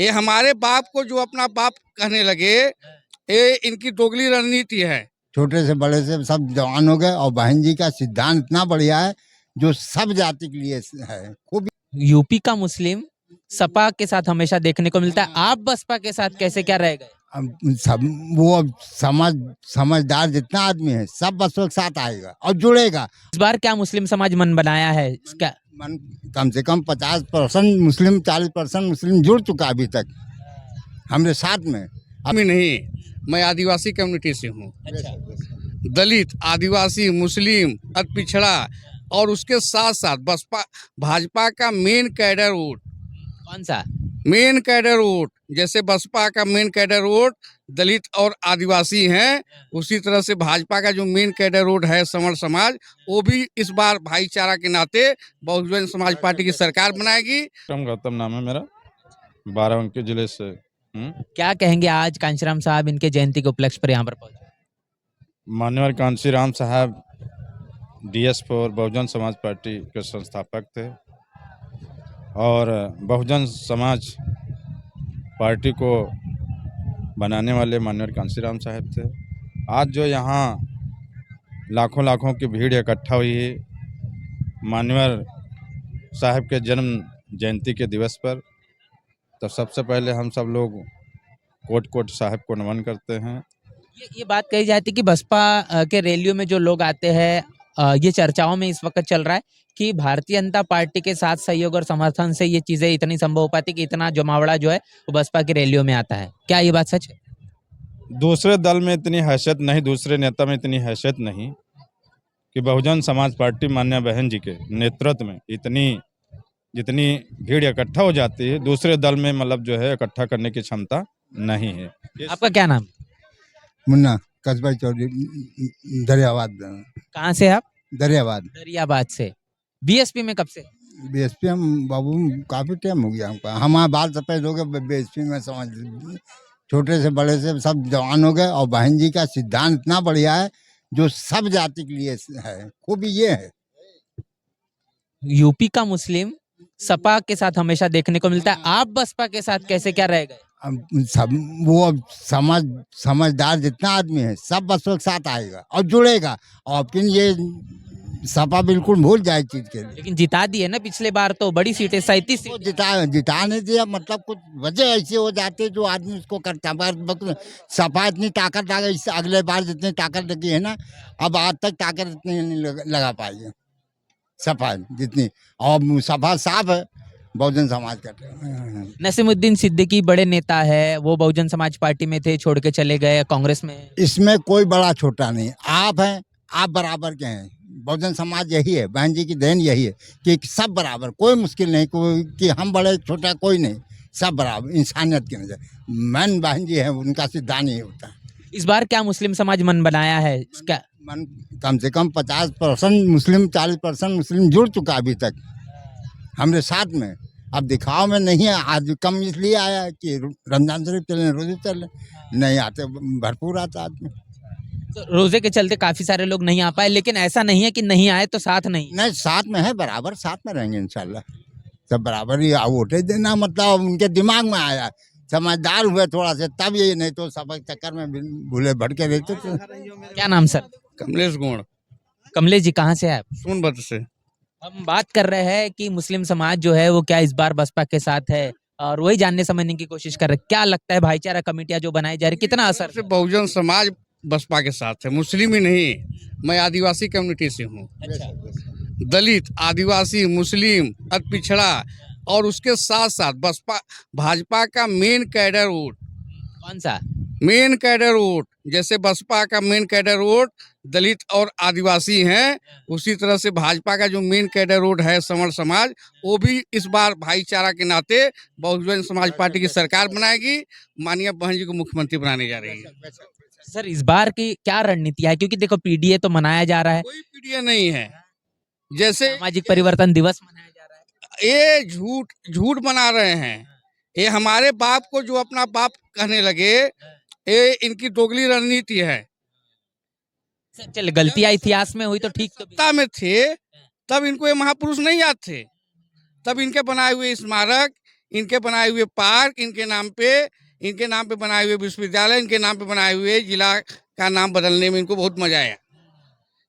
ये हमारे बाप को जो अपना बाप कहने लगे, ये इनकी दोगली रणनीति है। छोटे से बड़े से सब जवान हो गए और बहन जी का सिद्धांत इतना बढ़िया है जो सब जाति के लिए है। खूब यूपी का मुस्लिम सपा के साथ हमेशा देखने को मिलता है, आप बसपा के साथ कैसे क्या रह गए? सब वो अब समझदार जितना आदमी है सब बस के साथ आएगा और जुड़ेगा। इस बार क्या मुस्लिम समाज मन बनाया है? क्या मन कम से कम 50% मुस्लिम 40% मुस्लिम जुड़ चुका अभी तक हमारे साथ में। अभी नहीं, मैं आदिवासी कम्युनिटी से हूँ। दलित, आदिवासी, मुस्लिम, अति पिछड़ा और उसके साथ साथ बसपा भाजपा का मेन कैडर वोट। कौन सा? मेन कैडर वोट, जैसे बसपा का मेन कैडर वोट दलित और आदिवासी हैं, उसी तरह से भाजपा का जो मेन कैडर वोट है समर समाज, वो भी इस बार भाईचारा के नाते बहुजन समाज पार्टी की सरकार बनाएगी। गौतम नाम है मेरा, बाराबंकी जिले से। क्या कहेंगे आज कांशीराम साहब इनके जयंती के उपलक्ष्य पर यहाँ पर पहुंचे? मान्यवर कांशीराम साहब DS4 बहुजन समाज पार्टी के संस्थापक थे और बहुजन समाज पार्टी को बनाने वाले मान्यवर कांशीराम साहब थे। आज जो यहाँ लाखों की भीड़ इकट्ठा हुई है मान्यवर साहब के जन्म जयंती के दिवस पर, तो सबसे पहले हम सब लोग कोट साहब को नमन करते हैं। ये बात कही जाती है कि बसपा के रैलियों में जो लोग आते हैं, ये चर्चाओं में इस वक्त चल रहा है कि भारतीय जनता पार्टी के साथ सहयोग और समर्थन से ये चीजें इतनी संभव हो पाती कि इतना जमावड़ा जो है वो बसपा की रैलियों में आता है। क्या ये बात सच है? दूसरे दल में इतनी हैसियत नहीं, दूसरे नेता में इतनी हैसियत नहीं कि बहुजन समाज पार्टी मान्य बहन जी के नेतृत्व में जितनी भीड़ इकट्ठा हो जाती है, दूसरे दल में मतलब जो है इकट्ठा करने की क्षमता नहीं है। आपका क्या नाम? मुन्ना, कस्बा चौधरी, दरियाबाद। कहाँ से आप? दरियाबाद से। बीएसपी में कब से? बीएसपी हम बाबू काफी टाइम हो गया हमको। हमारा बाल सफेद हो गए बीएसपी में, समझ लीजिए। छोटे से बड़े से सब जवान हो गए और बहन जी का सिद्धांत इतना बढ़िया है जो सब जाति के लिए है। खूब ये है। यूपी का मुस्लिम सपा के साथ हमेशा देखने को मिलता है, आप बसपा के साथ कैसे क्या रह गए? सब वो अब समझदार जितना आदमी है सब बस के साथ आएगा और जुड़ेगा। और फिर ये सपा बिल्कुल भूल जाए चीज के लिए। लेकिन जिता दिए ना पिछले बार, तो बड़ी सीटें 37 वो सीटें। जिता नहीं दिया, मतलब कुछ वजह ऐसे हो जाते जो आदमी उसको करता है। सपा इतनी ताकत आ गई, अगले बार जितनी ताकत लगी है ना, अब आज तक ताकत इतनी नहीं लगा पाई है सपा जितनी। और सपा साफ है, बहुजन समाज का। नसीमुद्दीन सिद्दीकी बड़े नेता है, वो बहुजन समाज पार्टी में थे, छोड़ के चले गए कांग्रेस में। इसमें कोई बड़ा छोटा नहीं, आप हैं, आप बराबर के हैं। बहुजन समाज यही है, बहन जी की देन यही है कि सब बराबर, कोई मुश्किल नहीं, कोई कि हम बड़े छोटा कोई नहीं, सब बराबर इंसानियत की नजर। मन बहन जी है, उनका सिद्धांत ही होता है। इस बार क्या मुस्लिम समाज मन बनाया है? क्या मन कम से कम 50% मुस्लिम 40% मुस्लिम जुड़ चुका अभी तक हमारे साथ में। अब दिखाव में नहीं है, आज कम इसलिए आया कि रमजान शरीफ चल रहे, रोजे चल रहे, नहीं आते भरपूर आता आदमी। तो रोजे के चलते काफी सारे लोग नहीं आ पाए, लेकिन ऐसा नहीं है कि नहीं आए तो साथ नहीं साथ में है, बराबर साथ में रहेंगे इंशाल्लाह। सब बराबर ही वोटे देना, मतलब उनके दिमाग में आया, समझदार हुए थोड़ा से तब, ये नहीं तो सब चक्कर में भूले भटके रहते थे। क्या नाम सर? कमलेश गुण, कमलेश जी, कहाँ से हैं आप? सोनभद्र से। हम बात कर रहे हैं कि मुस्लिम समाज जो है वो क्या इस बार बसपा के साथ है, और वही जानने समझने की कोशिश कर रहे हैं। क्या लगता है भाईचारा कमेटियां जो बनाई जा रही, कितना असर? से बहुजन समाज बसपा के साथ है, मुस्लिम ही नहीं, मैं आदिवासी कम्युनिटी से हूँ। दलित, आदिवासी, मुस्लिम, अति पिछड़ा और उसके साथ साथ बसपा भाजपा का मेन कैडर वोट। कौन सा? मेन कैडर वोट, जैसे बसपा का मेन कैडर वोट दलित और आदिवासी हैं, उसी तरह से भाजपा का जो मेन कैडर वोट है समर समाज, वो भी इस बार भाईचारा के नाते बहुजन समाज पार्टी की सरकार बनाएगी। माननीय बहन जी को मुख्यमंत्री बनाने जा रही है। सर इस बार की क्या रणनीति है? क्योंकि देखो पीडीए तो मनाया जा रहा है, कोई पीडीए नहीं है, जैसे सामाजिक परिवर्तन दिवस मनाया जा रहा है। ये झूठ बना रहे हैं। ये हमारे बाप को जो अपना बाप कहने लगे, ये इनकी दोगली रणनीति है। चल गलतियां इतिहास में हुई तो ठीक, तो सत्ता में थे तब इनको ये महापुरुष नहीं याद थे, तब इनके बनाए हुए स्मारक, इनके बनाए हुए पार्क, इनके नाम पे बनाए हुए विश्वविद्यालय, इनके नाम पे बनाए हुए जिला का नाम बदलने में इनको बहुत मजा आया।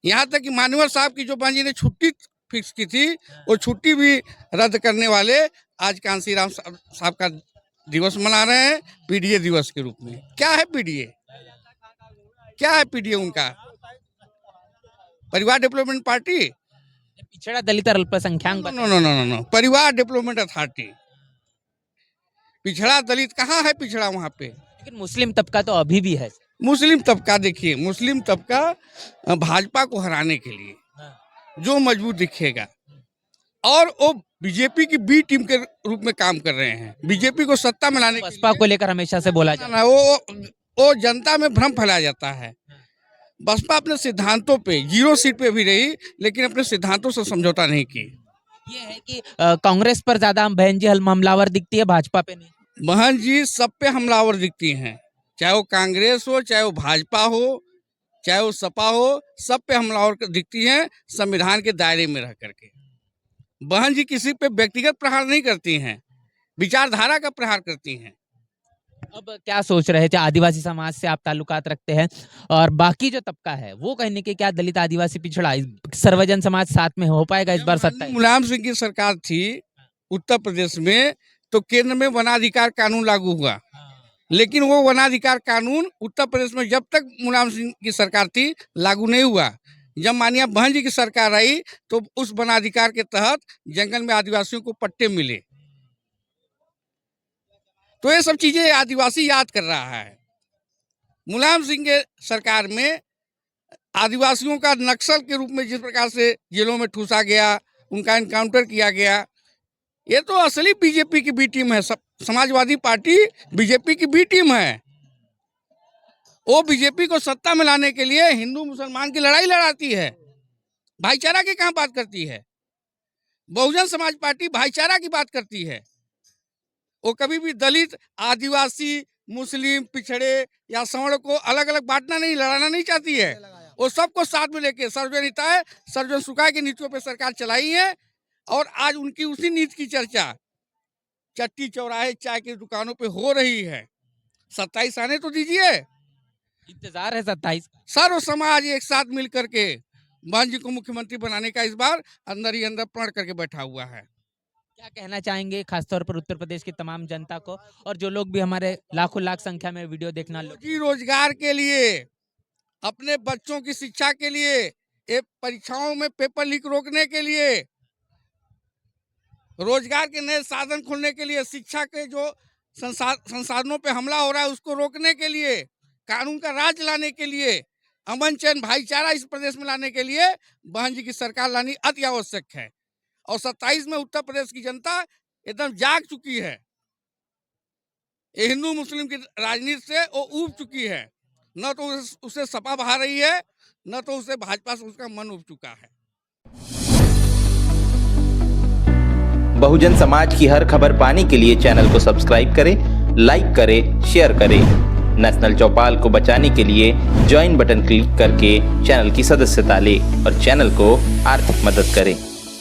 यहाँ तक कि मान्यवर साहब की जो बहन जी ने छुट्टी फिक्स की थी, वो छुट्टी भी रद्द करने वाले आज कांसीराम साहब का दिवस मना रहे हैं पीडीए दिवस के रूप में। क्या है पीडीए? क्या है पीडीए? उनका परिवार डेवलपमेंट पार्टी, पिछड़ा दलित और अल्पसंख्यक नो, परिवार डेवलपमेंट अथॉरिटी। पिछड़ा दलित कहाँ है? पिछड़ा वहाँ पे लेकिन मुस्लिम तबका तो अभी भी है। मुस्लिम तबका, देखिए मुस्लिम तबका भाजपा को हराने के लिए जो मजबूत दिखेगा, और वो बीजेपी की बी टीम के रूप में काम कर रहे हैं, बीजेपी को सत्ता में लाने के लिए। बसपा को लेकर हमेशा से बोला जाता है। वो जनता में भ्रम फैलाया जाता है। बसपा अपने सिद्धांतों पे 0 सीट पे भी रही, लेकिन अपने सिद्धांतों से समझौता नहीं की। ये है कि कांग्रेस पर ज्यादा बहन जी हमलावर दिखती है, भाजपा पे नहीं। बहन जी सब पे हमलावर दिखती हैं, चाहे वो कांग्रेस हो, चाहे वो भाजपा हो, चाहे वो सपा हो, सब पे हमलावर दिखती हैं संविधान के दायरे में रह करके। बहन जी किसी पे व्यक्तिगत प्रहार नहीं करती हैं, विचारधारा का प्रहार करती हैं। अब क्या सोच रहे थे? आदिवासी समाज से आप ताल्लुकात रखते हैं, और बाकी जो तबका है वो कहने के क्या दलित आदिवासी पिछड़ा सर्वजन समाज साथ में हो पाएगा इस बार सत्ता? मुलायम सिंह की सरकार थी उत्तर प्रदेश में, तो केंद्र में वनाधिकार कानून लागू हुआ, लेकिन वो वनाधिकार कानून उत्तर प्रदेश में जब तक मुलायम सिंह की सरकार थी लागू नहीं हुआ। जब माननीय बहन जी की सरकार आई तो उस वनाधिकार के तहत जंगल में आदिवासियों को पट्टे मिले। तो ये सब चीजें आदिवासी याद कर रहा है। मुलायम सिंह के सरकार में आदिवासियों का नक्सल के रूप में जिस प्रकार से जेलों में ठूसा गया, उनका एनकाउंटर किया गया, ये तो असली बीजेपी की बी टीम है। समाजवादी पार्टी बीजेपी की बी टीम है। वो बीजेपी को सत्ता में लाने के लिए हिंदू मुसलमान की लड़ाई लड़ाती है, भाईचारा की कहाँ बात करती है? बहुजन समाज पार्टी भाईचारा की बात करती है। वो कभी भी दलित, आदिवासी, मुस्लिम, पिछड़े या सवर्ण को अलग अलग बांटना नहीं, लड़ाना नहीं चाहती है। वो सबको साथ में लेके सर्वजन हिताय, सर्वजन सुखाय की नीतियों पे सरकार चलाई है, और आज उनकी उसी नीति की चर्चा चट्टी चौराहे चाय की दुकानों पे हो रही है। 27 आने तो दीजिए, इंतजार है 27। सर्व समाज एक साथ मिल करके बहन जी को मुख्यमंत्री बनाने का इस बार अंदर ही अंदर प्रण करके बैठा हुआ है। क्या कहना चाहेंगे खासतौर पर उत्तर प्रदेश की तमाम जनता को, और जो लोग भी हमारे लाखों लाख संख्या में वीडियो देखना लोग रोजी रोजगार के लिए, अपने बच्चों की शिक्षा के लिए, एक परीक्षाओं में पेपर लीक रोकने के लिए, रोजगार के नए साधन खोलने के लिए, शिक्षा के जो संसाधनों पे हमला हो रहा है उसको रोकने के लिए, कानून का राज लाने के लिए, अमन चैन भाईचारा इस प्रदेश में लाने के लिए बहन जी की सरकार लानी अति आवश्यक है। और 27 में उत्तर प्रदेश की जनता एकदम जाग चुकी है। ये हिंदू मुस्लिम की राजनीति से वो ऊब चुकी है। न तो उसे सपा बहा रही है, न तो उसे भाजपा से उसका मन उब चुका है। बहुजन समाज की हर खबर पाने के लिए चैनल को सब्सक्राइब करें, लाइक करें, शेयर करें। नेशनल चौपाल को बचाने के लिए ज्वाइन बटन क्लिक करके चैनल की सदस्यता लें और चैनल को आर्थिक मदद करें।